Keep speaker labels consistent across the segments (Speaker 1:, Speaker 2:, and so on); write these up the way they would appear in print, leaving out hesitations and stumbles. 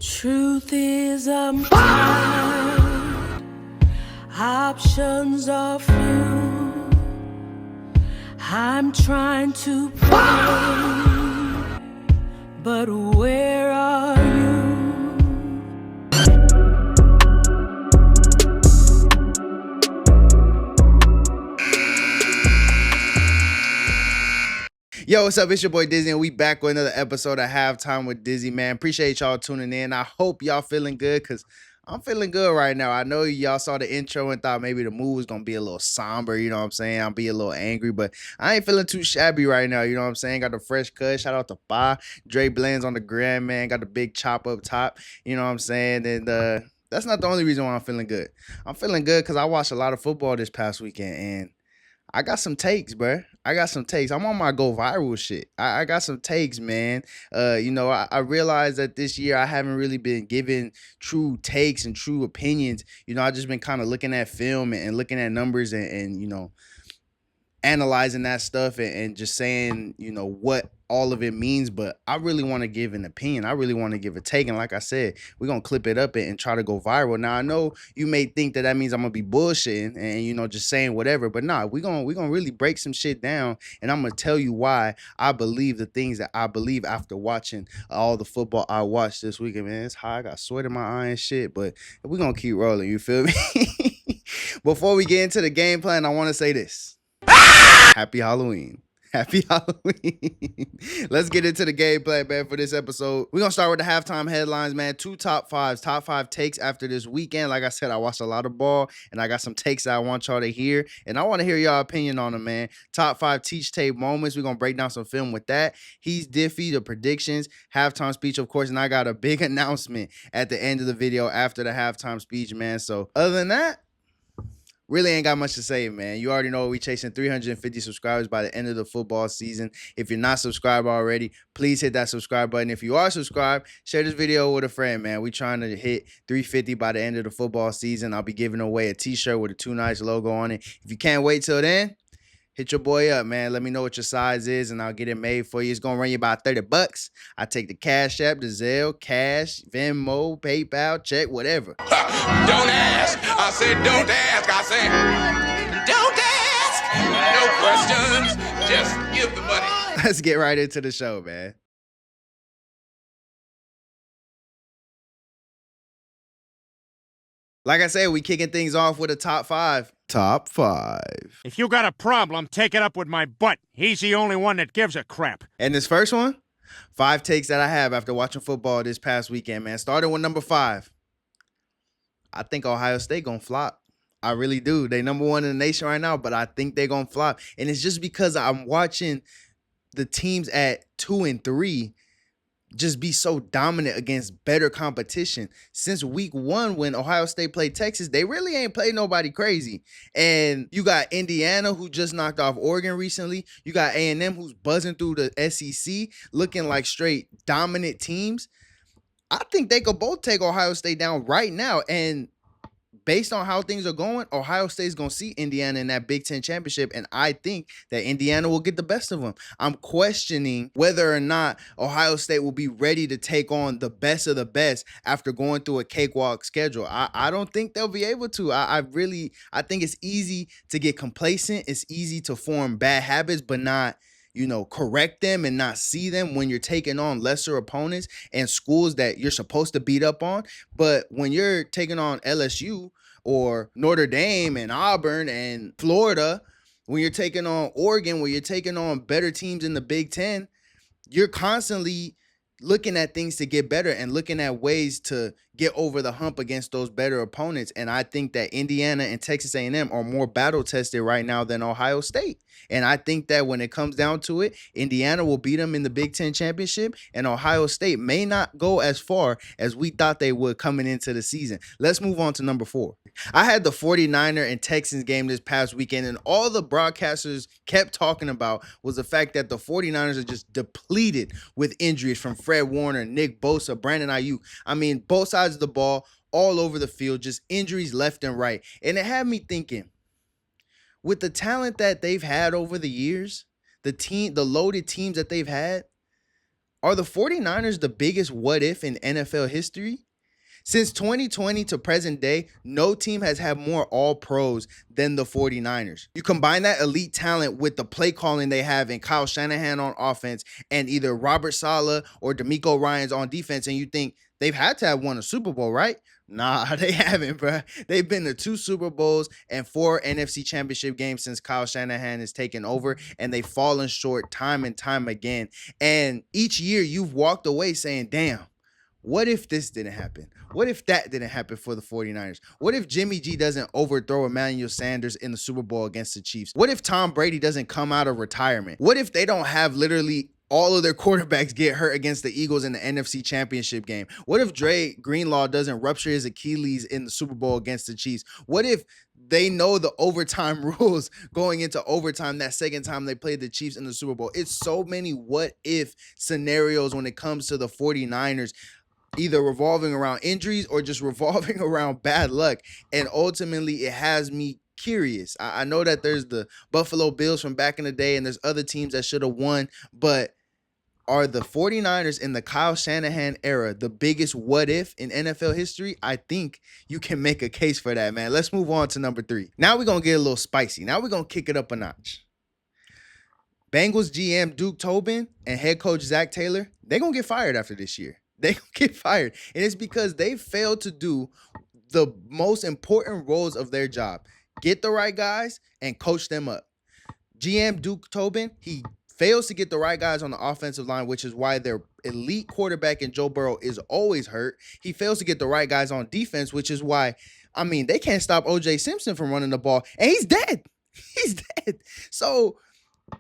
Speaker 1: Truth is, I'm tired. Options are few. I'm trying to pray, but where are you?
Speaker 2: Yo, what's up? It's your boy Dizzy, and we back with another episode of Halftime with Dizzy, man. Appreciate y'all tuning in. I hope y'all feeling good, because I'm feeling good right now. I know y'all saw the intro and thought maybe the mood was going to be a little somber, you know what I'm saying? I'll be a little angry, but I ain't feeling too shabby right now, you know what I'm saying? Got the fresh cut. Shout out to Pa. Dre Blends on the gram, man. Got the big chop up top, you know what I'm saying? And that's not the only reason why I'm feeling good. I'm feeling good because I watched a lot of football this past weekend, and I got some takes, bruh. I got some takes. I'm on my go viral shit. I got some takes, man. I realized that this year I haven't really been given true takes and true opinions. I just been kind of looking at film and looking at numbers and analyzing that stuff and just saying, what all of it means. But I really want to give an opinion. I really want to give a take. And like I said, we're going to clip it up and try to go viral. Now, I know you may think that means I'm going to be bullshitting and, just saying whatever. But nah, we're going to really break some shit down. And I'm going to tell you why I believe the things that I believe after watching all the football I watched this weekend. Man, it's hot. I got sweat in my eye and shit. But we're going to keep rolling. You feel me? Before we get into the game plan, I want to say this. Happy Halloween. Happy Halloween. Let's get into the gameplay, man, for this episode. We're going to start with the halftime headlines, man. Two top five takes after this weekend. Like I said, I watched a lot of ball, and I got some takes that I want y'all to hear, and I want to hear y'all opinion on them, man. Top five teach tape moments. We're going to break down some film with that. He's Diffie, the predictions, halftime speech, of course, and I got a big announcement at the end of the video after the halftime speech, man. So other than that, really ain't got much to say, man. You already know we chasing 350 subscribers by the end of the football season. If you're not subscribed already, please hit that subscribe button. If you are subscribed, share this video with a friend, man. We trying to hit 350 by the end of the football season. I'll be giving away a t-shirt with a Too Nice logo on it. If you can't wait till then, hit your boy up, man. Let me know what your size is, and I'll get it made for you. It's going to run you about $30. I take the Cash App, the Zelle, Cash, Venmo, PayPal, check, whatever.
Speaker 3: Don't ask. I said don't ask. I said don't ask. No questions. Just give the money.
Speaker 2: Let's get right into the show, man. Like I said, we kicking things off with a top five. Top five.
Speaker 4: If you got a problem, take it up with my butt. He's the only one that gives a crap.
Speaker 2: And this first one, 5 takes that I have after watching football this past weekend, man. Starting with number 5. I think Ohio State gonna flop. I really do. They number 1 in the nation right now, but I think they're gonna flop. And it's just because I'm watching the teams at 2 and 3 just be so dominant against better competition. Since week 1, when Ohio State played Texas, they really ain't played nobody crazy. And you got Indiana, who just knocked off Oregon recently. You got A&M, who's buzzing through the SEC, looking like straight dominant teams. I think they could both take Ohio State down right now. And based on how things are going, Ohio State's going to see Indiana in that Big Ten championship, and I think that Indiana will get the best of them. I'm questioning whether or not Ohio State will be ready to take on the best of the best after going through a cakewalk schedule. I don't think they'll be able to. I think it's easy to get complacent. It's easy to form bad habits, but not correct them and not see them when you're taking on lesser opponents and schools that you're supposed to beat up on. But when you're taking on LSU or Notre Dame and Auburn and Florida, when you're taking on Oregon, when you're taking on better teams in the Big Ten, you're constantly looking at things to get better and looking at ways to get over the hump against those better opponents. And I think that Indiana and Texas A&M are more battle tested right now than Ohio State. And I think that when it comes down to it, Indiana will beat them in the Big Ten championship, and Ohio State may not go as far as we thought they would coming into the season. Let's move on to number 4. I had the 49er and Texans game this past weekend, and all the broadcasters kept talking about was the fact that the 49ers are just depleted with injuries from Fred Warner, Nick Bosa, Brandon Ayuk. I mean, both sides of the ball, all over the field, just injuries left and right. And it had me thinking, with the talent that they've had over the years, the loaded teams that they've had, Are the 49ers the biggest what if in NFL history? Since 2020 to present day, no team has had more all pros than the 49ers. You combine that elite talent with the play calling they have in Kyle Shanahan on offense and either Robert Saleh or D'Amico Ryans on defense, and you think they've had to have won a Super Bowl, right? Nah, they haven't, bro. They've been to 2 Super Bowls and 4 NFC Championship games since Kyle Shanahan has taken over, and they've fallen short time and time again. And each year you've walked away saying, damn, what if this didn't happen? What if that didn't happen for the 49ers? What if Jimmy G doesn't overthrow Emmanuel Sanders in the Super Bowl against the Chiefs? What if Tom Brady doesn't come out of retirement? What if they don't have literally all of their quarterbacks get hurt against the Eagles in the NFC Championship game? What if Dre Greenlaw doesn't rupture his Achilles in the Super Bowl against the Chiefs? What if they know the overtime rules going into overtime that second time they played the Chiefs in the Super Bowl? It's so many what if scenarios when it comes to the 49ers, either revolving around injuries or just revolving around bad luck. And ultimately, it has me curious. I know that there's the Buffalo Bills from back in the day and there's other teams that should have won, but are the 49ers in the Kyle Shanahan era the biggest what if in NFL history? I think you can make a case for that, man. Let's move on to number 3. Now we're going to get a little spicy. Now we're going to kick it up a notch. Bengals GM Duke Tobin and head coach Zach Taylor, they're going to get fired after this year. They get fired. And it's because they failed to do the most important roles of their job. Get the right guys and coach them up. GM Duke Tobin, he fails to get the right guys on the offensive line, which is why their elite quarterback in Joe Burrow is always hurt. He fails to get the right guys on defense, which is why, they can't stop O.J. Simpson from running the ball. And he's dead. He's dead. So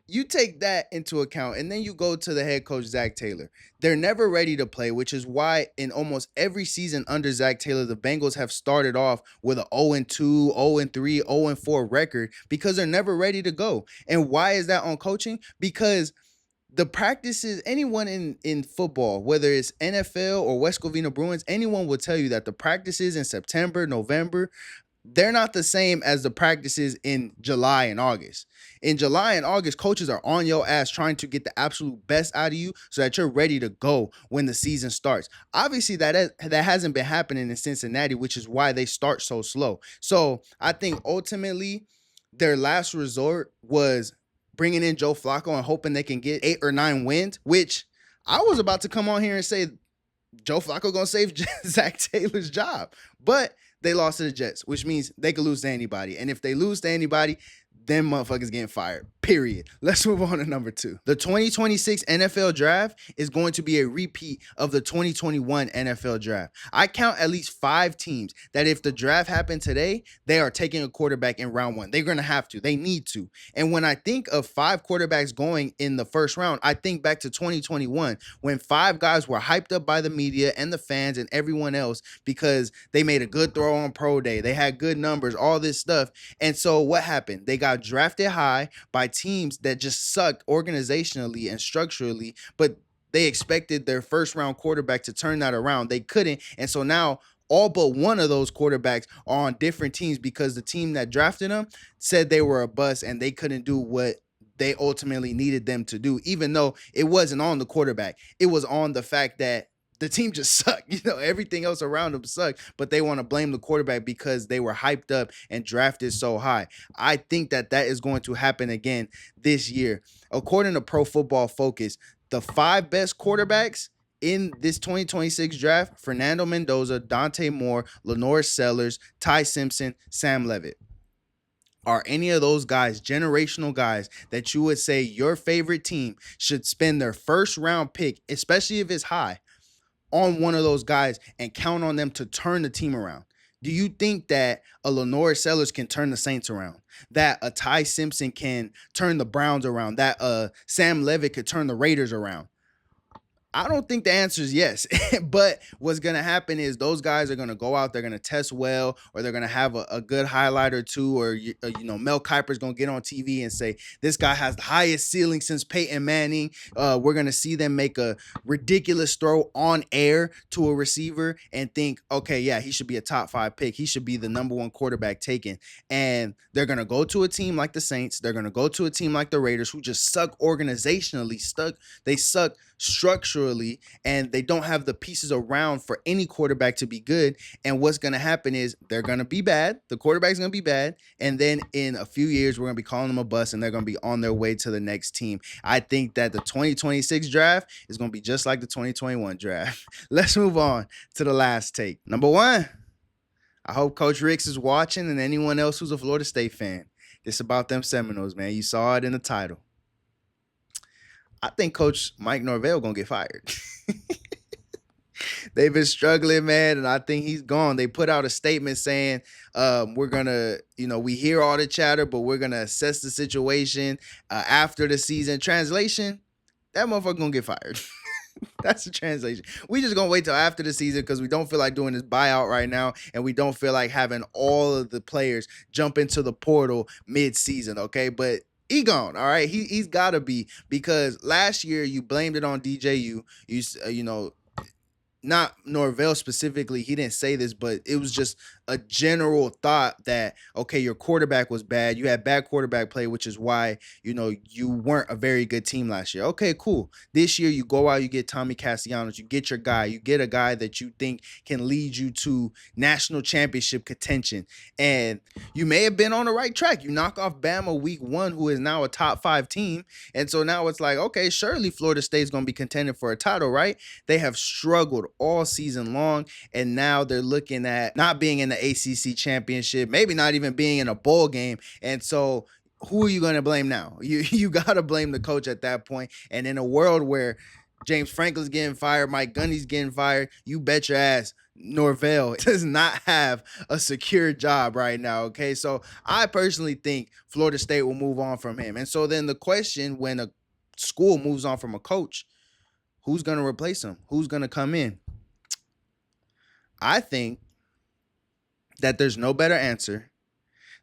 Speaker 2: you take that into account, and then you go to the head coach, Zach Taylor. They're never ready to play, which is why in almost every season under Zach Taylor, the Bengals have started off with an 0-2, 0-3, 0-4 record because they're never ready to go. And why is that on coaching? Because the practices, anyone in football, whether it's NFL or West Covina Bruins, anyone will tell you that the practices in September, November, they're not the same as the practices in July and August. In July and August, coaches are on your ass trying to get the absolute best out of you so that you're ready to go when the season starts. Obviously, that hasn't been happening in Cincinnati, which is why they start so slow. So I think ultimately their last resort was bringing in Joe Flacco and hoping they can get 8 or 9 wins, which I was about to come on here and say Joe Flacco going to save Zach Taylor's job. But they lost to the Jets, which means they could lose to anybody. And if they lose to anybody, them motherfuckers getting fired, period. Let's move on to number 2. The 2026 NFL draft is going to be a repeat of the 2021 NFL draft. I count at least 5 teams that if the draft happened today, they are taking a quarterback in round 1. They're going to have to. They need to. And when I think of 5 quarterbacks going in the first round, I think back to 2021 when 5 guys were hyped up by the media and the fans and everyone else because they made a good throw on pro day. They had good numbers, all this stuff. And so what happened? They got drafted high by teams that just sucked organizationally and structurally, but they expected their first round quarterback to turn that around. They couldn't. And so now all but one of those quarterbacks are on different teams because the team that drafted them said they were a bust and they couldn't do what they ultimately needed them to do, even though it wasn't on the quarterback. It was on the fact that the team just sucked. Everything else around them sucked, but they want to blame the quarterback because they were hyped up and drafted so high. I think that is going to happen again this year. According to Pro Football Focus, the 5 best quarterbacks in this 2026 draft: Fernando Mendoza, Dante Moore, Lenore Sellers, Ty Simpson, Sam Levitt. Are any of those guys generational guys that you would say your favorite team should spend their first round pick, especially if it's high, on one of those guys and count on them to turn the team around? Do you think that a Lenore Sellers can turn the Saints around? That a Ty Simpson can turn the Browns around? That Sam Levitt could turn the Raiders around? I don't think the answer is yes. But what's going to happen is those guys are going to go out, they're going to test well, or they're going to have a good highlight or two, or Mel Kiper's going to get on TV and say, this guy has the highest ceiling since Peyton Manning. We're going to see them make a ridiculous throw on air to a receiver and think, okay, yeah, he should be a top 5 pick. He should be the number 1 quarterback taken. And they're going to go to a team like the Saints. They're going to go to a team like the Raiders, who just suck organizationally. They suck structurally, and they don't have the pieces around for any quarterback to be good. And what's going to happen is they're going to be bad. The quarterback's going to be bad. And then in a few years, we're going to be calling them a bust, and they're going to be on their way to the next team. I think that the 2026 draft is going to be just like the 2021 draft. Let's move on to the last take. Number one, I hope Coach Ricks is watching and anyone else who's a Florida State fan. It's about them Seminoles, man. You saw it in the title. I think Coach Mike Norvell going to get fired. They've been struggling, man, and I think he's gone. They put out a statement saying, we're going to, we hear all the chatter, but we're going to assess the situation after the season. Translation, that motherfucker going to get fired. That's the translation. We just going to wait till after the season because we don't feel like doing this buyout right now, and we don't feel like having all of the players jump into the portal mid-season, okay? But he gone, all right? He's got to be, because last year you blamed it on DJU. Not Norvell specifically, he didn't say this, but it was just a general thought that, okay, your quarterback was bad. You had bad quarterback play, which is why, you weren't a very good team last year. Okay, cool. This year you go out, you get Tommy Castellanos, you get your guy, you get a guy that you think can lead you to national championship contention. And you may have been on the right track. You knock off Bama week 1, who is now a top 5 team. And so now it's like, okay, surely Florida State's going to be contending for a title, right? They have struggled all season long, and now they're looking at not being in the ACC championship, maybe not even being in a bowl game. And so who are you going to blame now? You got to blame the coach at that point. And in a world where James Franklin's getting fired, Mike Gundy's getting fired, you bet your ass Norvell does not have a secure job right now, okay? So I personally think Florida State will move on from him. And so then the question, when a school moves on from a coach, who's going to replace him? Who's going to come in? I think that there's no better answer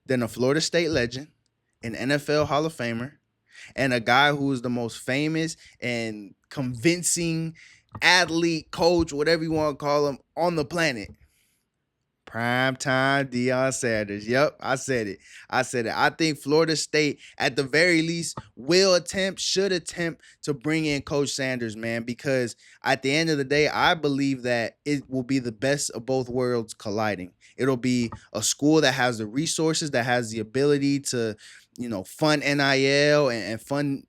Speaker 2: than a Florida State legend, an NFL Hall of Famer, and a guy who is the most famous and convincing athlete, coach, whatever you want to call him, on the planet. Primetime Deion Sanders. Yep, I said it. I think Florida State, at the very least, should attempt to bring in Coach Sanders, man, because at the end of the day, I believe that it will be the best of both worlds colliding. It'll be a school that has the resources, that has the ability to, fund NIL and fund,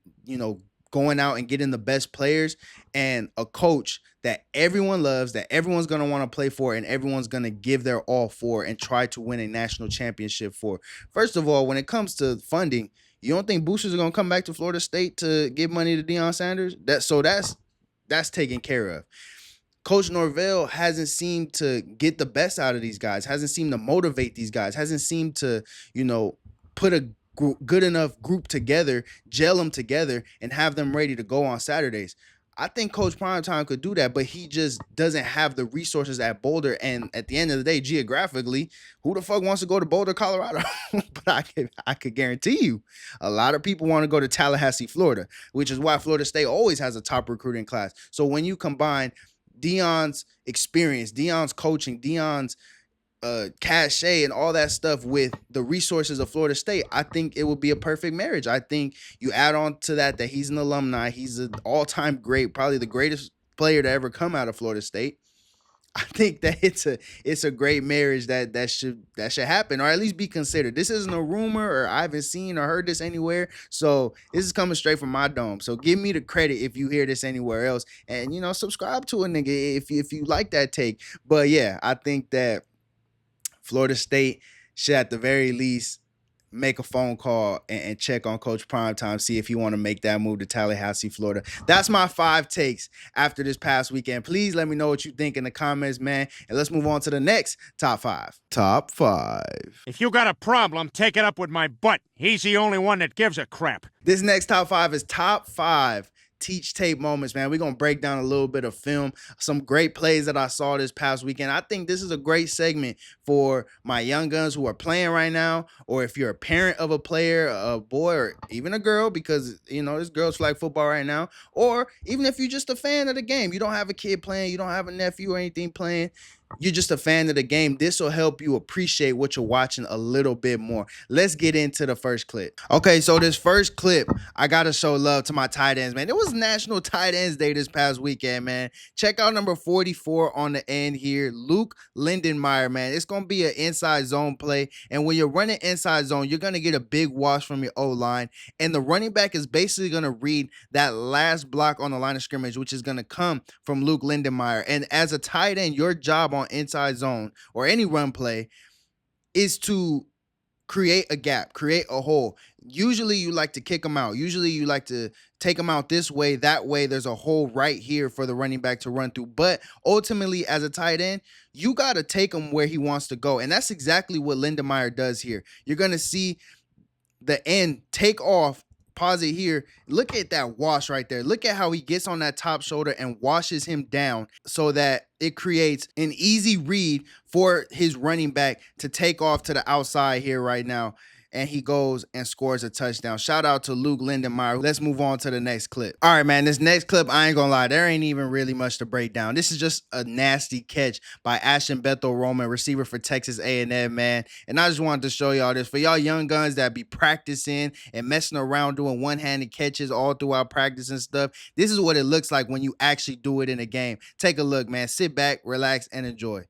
Speaker 2: going out and getting the best players, and a coach that everyone loves, that everyone's going to want to play for, and everyone's going to give their all for and try to win a national championship for. First of all, when it comes to funding, you don't think boosters are going to come back to Florida State to give money to Deion Sanders? That's taken care of. Coach Norvell hasn't seemed to get the best out of these guys, hasn't seemed to motivate these guys, hasn't seemed to, put a good enough group together, gel them together, and have them ready to go on Saturdays. I think Coach Primetime could do that, but he just doesn't have the resources at Boulder. And at the end of the day, geographically, who the fuck wants to go to Boulder, Colorado? But I could guarantee you, a lot of people want to go to Tallahassee, Florida, which is why Florida State always has a top recruiting class. So when you combine Deion's experience, Deion's coaching, Deion's cachet and all that stuff with the resources of Florida State, I think it would be a perfect marriage. I think you add on to that he's an alumni, he's an all-time great, probably the greatest player to ever come out of Florida State. I think that it's a great marriage that should happen, or at least be considered. This isn't a rumor, or I haven't seen or heard this anywhere. So this is coming straight from my dome. So give me the credit if you hear this anywhere else, and subscribe to a nigga if you like that take. But yeah, I think that Florida State should at the very least make a phone call and check on Coach Primetime, see if he want to make that move to Tallahassee, Florida. That's my 5 takes after this past weekend. Please let me know what you think in the comments, man. And let's move on to the next top 5. Top 5.
Speaker 4: If you got a problem, take it up with my butt. He's the only one that gives a crap.
Speaker 2: This next top 5 is top 5 teach tape moments, man. We're going to break down a little bit of film, some great plays that I saw this past weekend. I think this is a great segment for my young guns who are playing right now, or if you're a parent of a player, a boy, or even a girl, because, there's girls flag football right now, or even if you're just a fan of the game, you don't have a kid playing, you don't have a nephew or anything playing, you're just a fan of the game, this will help you appreciate what you're watching a little bit more. Let's get into the first clip. Okay, so this first clip, I gotta show love to my tight ends, man. It was National Tight Ends Day this past weekend, man. Check out number 44 on the end here, Luke Lindenmeyer, man. It's gonna be an inside zone play, and when you're running inside zone, you're gonna get a big wash from your O-line, and the running back is basically gonna read that last block on the line of scrimmage, which is gonna come from Luke Lindenmeyer. And as a tight end, your job on inside zone or any run play is to create a gap, create a hole. Usually you like to kick them out. Usually you like to take them out this way, that way. There's a hole right here for the running back to run through. But ultimately, as a tight end, you got to take him where he wants to go. And that's exactly what Lindenmeyer does here. You're going to see the end take off. Pause it here. Look at that wash right there. Look at how he gets on that top shoulder and washes him down so that it creates an easy read for his running back to take off to the outside here right now. And he goes and scores a touchdown. Shout out to Luke Lindenmeyer. Let's move on to the next clip. All right, man, this next clip, I ain't gonna lie, there ain't even really much to break down. This is just a nasty catch by Ashton Bethel-Roman, receiver for Texas A&M, man. And I just wanted to show y'all this. For y'all young guns that be practicing and messing around doing one-handed catches all throughout practice and stuff, this is what it looks like when you actually do it in a game. Take a look, man. Sit back, relax, and enjoy.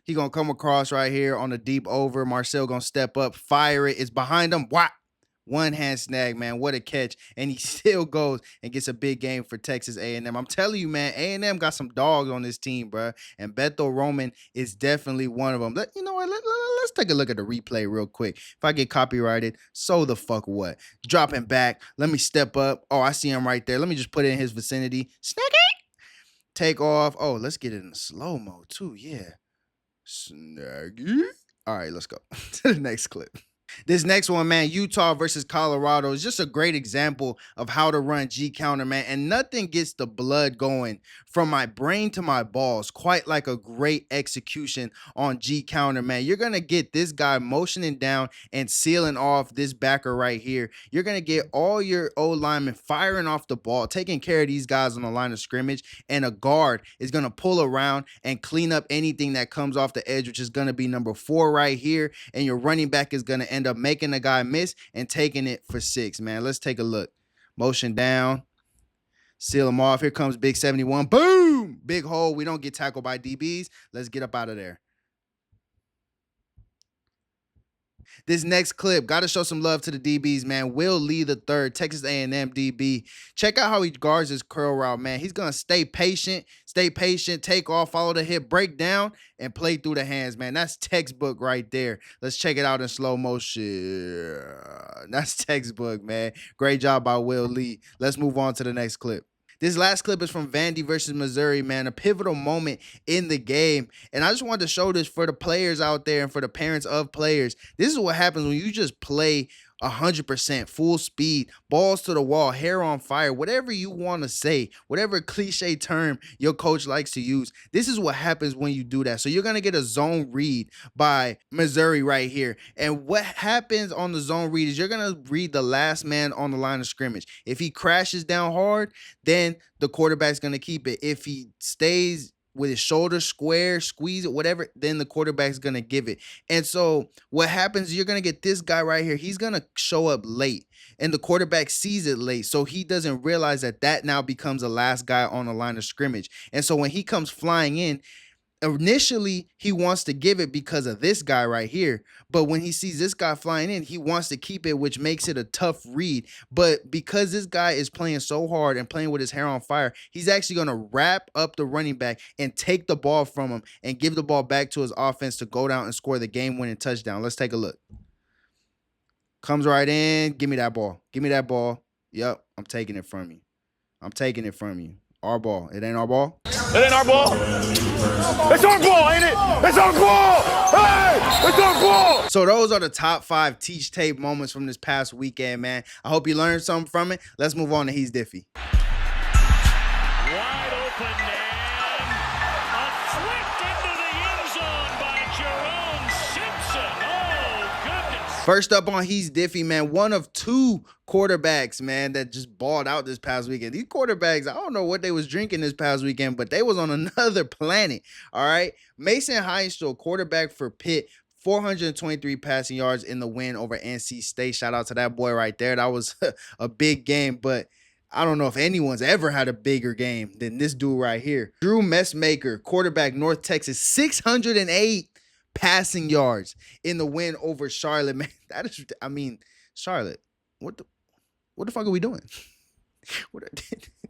Speaker 2: He gonna come across right here on the deep over. Marcel gonna step up, fire it. It's behind him. What? One hand snag, man. What a catch. And he still goes and gets a big game for Texas A&M. I'm telling you, man, A&M got some dogs on this team, bro. And Bethel-Roman is definitely one of them. You know what? Let's take a look at the replay real quick. If I get copyrighted, so the fuck what? Dropping back. Let me step up. Oh, I see him right there. Let me just put it in his vicinity. Snag it. Take off. Oh, let's get it in slow-mo too. Yeah. Snaggy. All right, let's go to the next clip. This next one, man, Utah versus Colorado is just a great example of how to run G counter, man. And nothing gets the blood going from my brain to my balls quite like a great execution on G counter, man. You're going to get this guy motioning down and sealing off this backer right here. You're going to get all your O linemen firing off the ball, taking care of these guys on the line of scrimmage. And a guard is going to pull around and clean up anything that comes off the edge, which is going to be number 4 right here. And your running back is going to end up making the guy miss and taking it for 6, man. Let's take a look. Motion down. Seal him off. Here comes Big 71. Boom! Big hole. We don't get tackled by DBs. Let's get up out of there. This next clip, got to show some love to the DBs, man. Will Lee III, Texas A&M DB. Check out how he guards his curl route, man. He's going to stay patient, take off, follow the hip, break down, and play through the hands, man. That's textbook right there. Let's check it out in slow motion. That's textbook, man. Great job by Will Lee. Let's move on to the next clip. This last clip is from Vandy versus Missouri, man, a pivotal moment in the game. And I just wanted to show this for the players out there and for the parents of players. This is what happens when you just play 100%, full speed, balls to the wall, hair on fire, whatever you want to say, whatever cliche term your coach likes to use. This is what happens when you do that. So you're going to get a zone read by Missouri right here. And what happens on the zone read is you're going to read the last man on the line of scrimmage. If he crashes down hard, then the quarterback's going to keep it. If he stays with his shoulder square, squeeze it, whatever, then the quarterback's going to give it. And so what happens, you're going to get this guy right here. He's going to show up late, and the quarterback sees it late. So he doesn't realize that now becomes the last guy on the line of scrimmage. And so when he comes flying in, initially he wants to give it because of this guy right here. But when he sees this guy flying in, he wants to keep it, which makes it a tough read. But because this guy is playing so hard and playing with his hair on fire, he's actually going to wrap up the running back and take the ball from him and give the ball back to his offense to go down and score the game-winning touchdown. Let's take a look. Comes right in. Give me that ball. Give me that ball. Yep, I'm taking it from you. I'm taking it from you. Our ball. It ain't our ball?
Speaker 5: It ain't our ball. It's our ball, ain't it? It's our ball. Hey, it's our ball.
Speaker 2: So those are the top 5 teach tape moments from this past weekend, man. I hope you learned something from it. Let's move on to He's Diffie.
Speaker 6: Wide open man. A flick into the end zone by Jerome Simpson. Oh, goodness.
Speaker 2: First up on He's Diffie, man, one of two quarterbacks, man, that just balled out this past weekend. These quarterbacks, I don't know what they was drinking this past weekend, but they was on another planet, all right? Mason Heinstall, quarterback for Pitt, 423 passing yards in the win over NC State. Shout out to that boy right there. That was a big game, but I don't know if anyone's ever had a bigger game than this dude right here. Drew Messmaker, quarterback, North Texas, 608 passing yards in the win over Charlotte. Man, that is, I mean, Charlotte, what the fuck are we doing?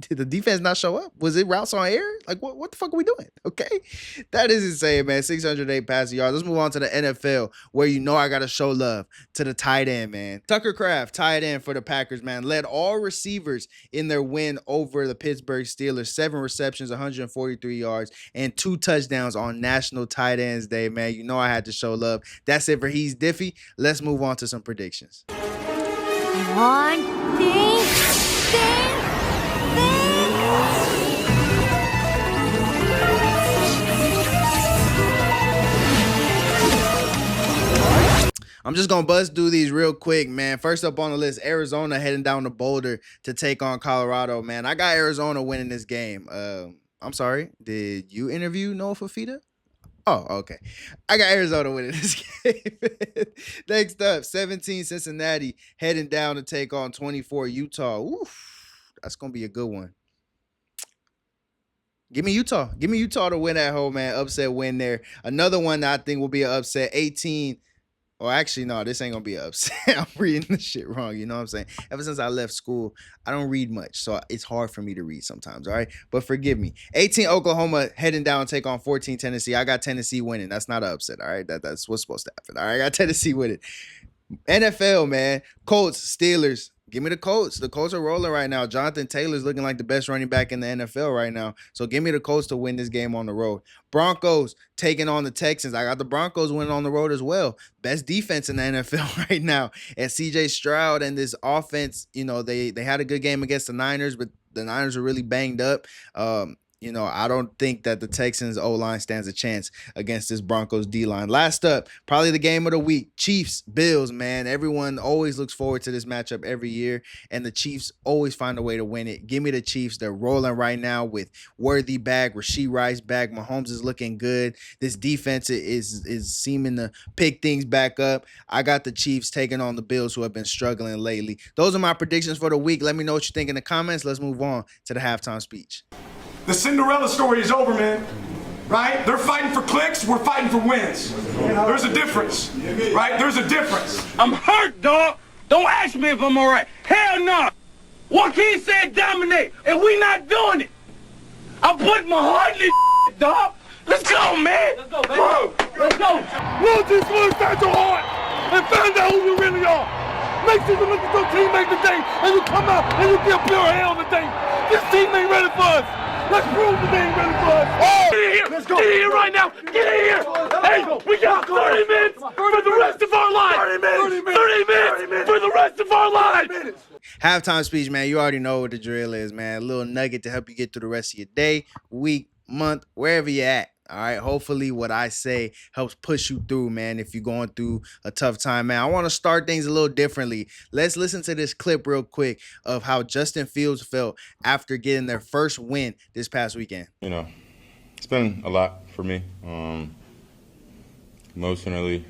Speaker 2: Did the defense not show up? Was it routes on air? Like, what the fuck are we doing? Okay, that is insane, man. 608 passing yards. Let's move on to the NFL, where you know I gotta show love to the tight end, man. Tucker Kraft, tight end for the Packers, man, led all receivers in their win over the Pittsburgh Steelers. 7 receptions, 143 yards, and 2 touchdowns on National Tight Ends Day, man. You know I had to show love. That's it for He's Diffie. Let's move on to some predictions.
Speaker 7: One thing.
Speaker 2: I'm just going to buzz through these real quick, man. First up on the list, Arizona heading down to Boulder to take on Colorado, man. I got Arizona winning this game. I'm sorry. Did you interview Noah Fafita? Oh, okay. I got Arizona winning this game. Next up, 17 Cincinnati heading down to take on 24 Utah. Oof, that's going to be a good one. Give me Utah. Give me Utah to win at home, man. Upset win there. Another one that I think will be an upset, 18. Oh, actually, no, this ain't going to be an upset. I'm reading the shit wrong. You know what I'm saying? Ever since I left school, I don't read much. So it's hard for me to read sometimes, all right? But forgive me. 18 Oklahoma heading down to take on 14 Tennessee. I got Tennessee winning. That's not an upset, all right? That's what's supposed to happen. All right, I got Tennessee winning. NFL, man. Colts, Steelers. Give me the Colts. The Colts are rolling right now. Jonathan Taylor's looking like the best running back in the NFL right now. So give me the Colts to win this game on the road. Broncos taking on the Texans. I got the Broncos winning on the road as well. Best defense in the NFL right now. And CJ Stroud and this offense, you know, they had a good game against the Niners, but the Niners are really banged up. You know, I don't think that the Texans O-line stands a chance against this Broncos D-line. Last up, probably the game of the week, Chiefs, Bills, man. Everyone always looks forward to this matchup every year, and the Chiefs always find a way to win it. Give me the Chiefs. They're rolling right now with Worthy back, Rashee Rice back. Mahomes is looking good. This defense is seeming to pick things back up. I got the Chiefs taking on the Bills, who have been struggling lately. Those are my predictions for the week. Let me know what you think in the comments. Let's move on to the halftime speech.
Speaker 8: The Cinderella story is over, man. Right? They're fighting for clicks, we're fighting for wins. There's a difference. Right? There's a difference.
Speaker 9: I'm hurt, dog. Don't ask me if I'm all right. Hell no. Joaquin said dominate, and we not doing it. I'm putting my heart in this shit, dog. Let's go, man. Let's go, baby. Let's go.
Speaker 5: Lose this one inside your heart and find out who you really are. Make sure you look at your teammate today and you come out and you give pure hell today. This team ain't ready for us. Let's prove that they ain't ready for us. Oh, get in here. Let's go. Get in here right now. Get in here. Hey, we got 30 minutes for the rest of our lives. 30 minutes for the rest of our lives.
Speaker 2: Halftime speech, man. You already know what the drill is, man. A little nugget to help you get through the rest of your day, week, month, wherever you're at. All right. Hopefully what I say helps push you through, man. If you're going through a tough time, man, I want to start things a little differently. Let's listen to this clip real quick of how Justin Fields felt after getting their first win this past weekend.
Speaker 10: You know, it's been a lot for me, emotionally,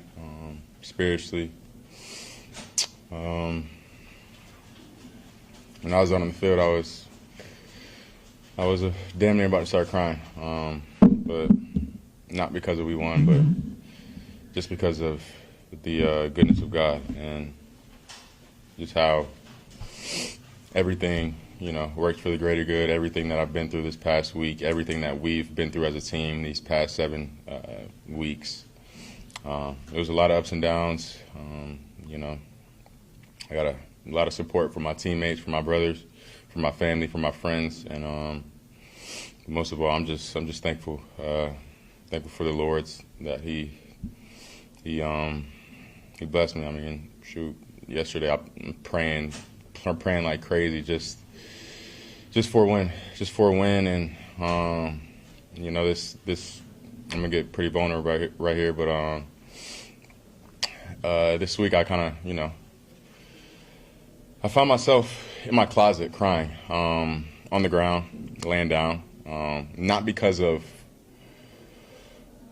Speaker 10: spiritually. When I was on the field, I was damn near about to start crying, but not because we won, but just because of the goodness of God and just how everything, you know, works for the greater good. Everything that I've been through this past week, everything that we've been through as a team these past 7 weeks. It was a lot of ups and downs. You know, I got a lot of support from my teammates, from my brothers, from my family, from my friends, and most of all, I'm just thankful. Thankful for the Lord's that He blessed me. I mean, shoot, yesterday I'm praying like crazy, just for a win, and you know, this I'm gonna get pretty vulnerable right here, but this week I kind of, I found myself in my closet crying, on the ground, laying down, not because of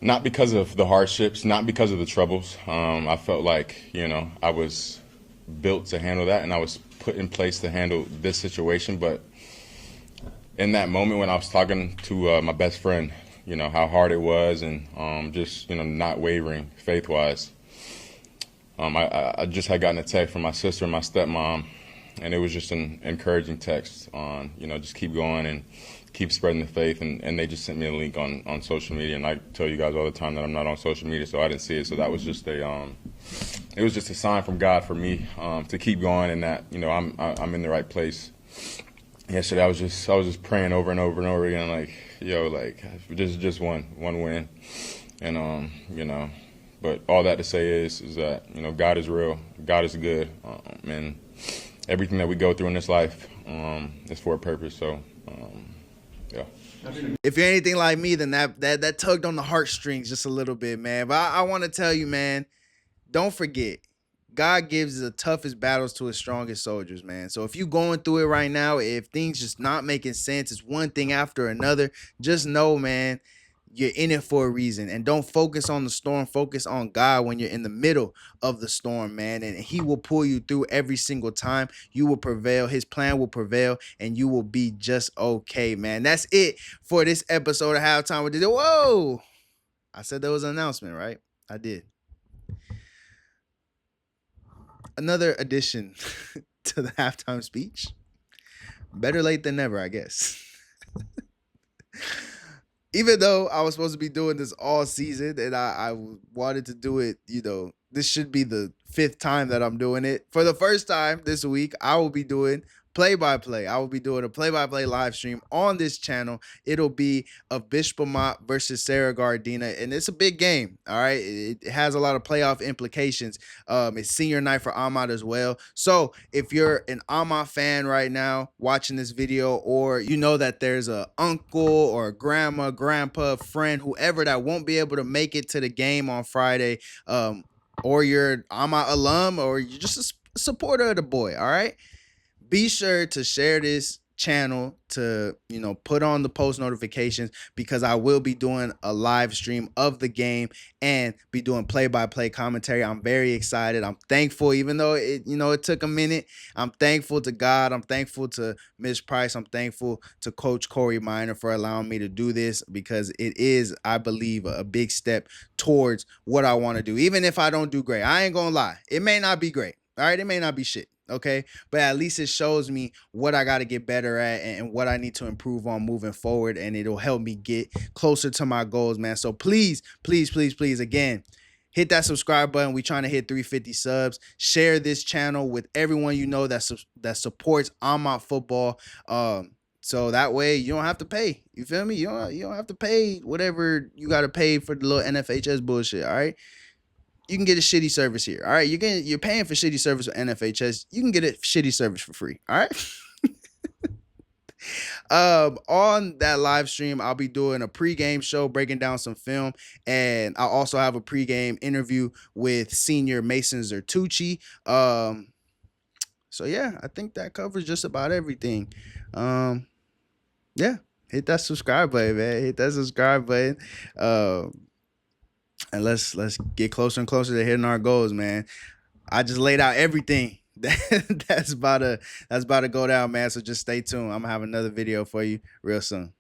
Speaker 10: the hardships, not because of the troubles. I felt like, I was built to handle that, and I was put in place to handle this situation. But in that moment when I was talking to my best friend, how hard it was, and just, not wavering faith-wise, I just had gotten a text from my sister and my stepmom, and it was just an encouraging text on, just keep going and keep spreading the faith. And they just sent me a link on social media. And I tell you guys all the time that I'm not on social media, so I didn't see it. So that was just it was just a sign from God for me to keep going, and that, I'm in the right place. Yesterday I was just praying over and over and over again, like, just one win. And, but all that to say is that, God is real, God is good, and everything that we go through in this life is for a purpose. So, yeah.
Speaker 2: If you're anything like me, then that tugged on the heartstrings just a little bit, man. But I want to tell you, man, don't forget, God gives the toughest battles to his strongest soldiers, man. So if you're going through it right now, if things just not making sense, it's one thing after another, just know, man, you're in it for a reason. And don't focus on the storm. Focus on God when you're in the middle of the storm, man. And he will pull you through every single time. You will prevail. His plan will prevail, and you will be just okay, man. That's it for this episode of Halftime with Dizzy. Whoa! I said there was an announcement, right? I did. Another addition to the halftime speech. Better late than never, I guess. Even though I was supposed to be doing this all season, and I wanted to do it, this should be the 5th time that I'm doing it. For the first time this week, I will be doing play-by-play. I will be doing a play-by-play live stream on this channel. It'll be of Bishopamont versus Sarah Gardena, and it's a big game, all right? It has a lot of playoff implications. It's senior night for Ahmad as well. So if you're an Ahmad fan right now watching this video, or you know that there's a uncle or a grandma, grandpa, friend, whoever that won't be able to make it to the game on Friday, or you're an Ahmad alum, or you're just a supporter of the boy, all right? Be sure to share this channel, to put on the post notifications, because I will be doing a live stream of the game and be doing play-by-play commentary. I'm very excited. I'm thankful, even though it took a minute. I'm thankful to God. I'm thankful to Miss Price. I'm thankful to Coach Corey Minor for allowing me to do this, because it is, I believe, a big step towards what I want to do. Even if I don't do great, I ain't gonna lie, it may not be great. All right, it may not be shit. Okay, but at least it shows me what I got to get better at and what I need to improve on moving forward, and it'll help me get closer to my goals, man. So please, please, please, please, again, hit that subscribe button. We trying to hit 350 subs. Share this channel with everyone you know that supports Ahmad football. So that way you don't have to pay. You feel me? You don't have to pay whatever you got to pay for the little NFHS bullshit. All right. You can get a shitty service here. All right. You're paying for shitty service with NFHS. You can get a shitty service for free. All right. On that live stream, I'll be doing a pregame show breaking down some film, and I'll also have a pregame interview with senior Mason Zertucci. So yeah, I think that covers just about everything. Yeah, hit that subscribe button, man. Hit that subscribe button. And let's get closer and closer to hitting our goals, man. I just laid out everything that's about to go down, man. So just stay tuned. I'm gonna have another video for you real soon.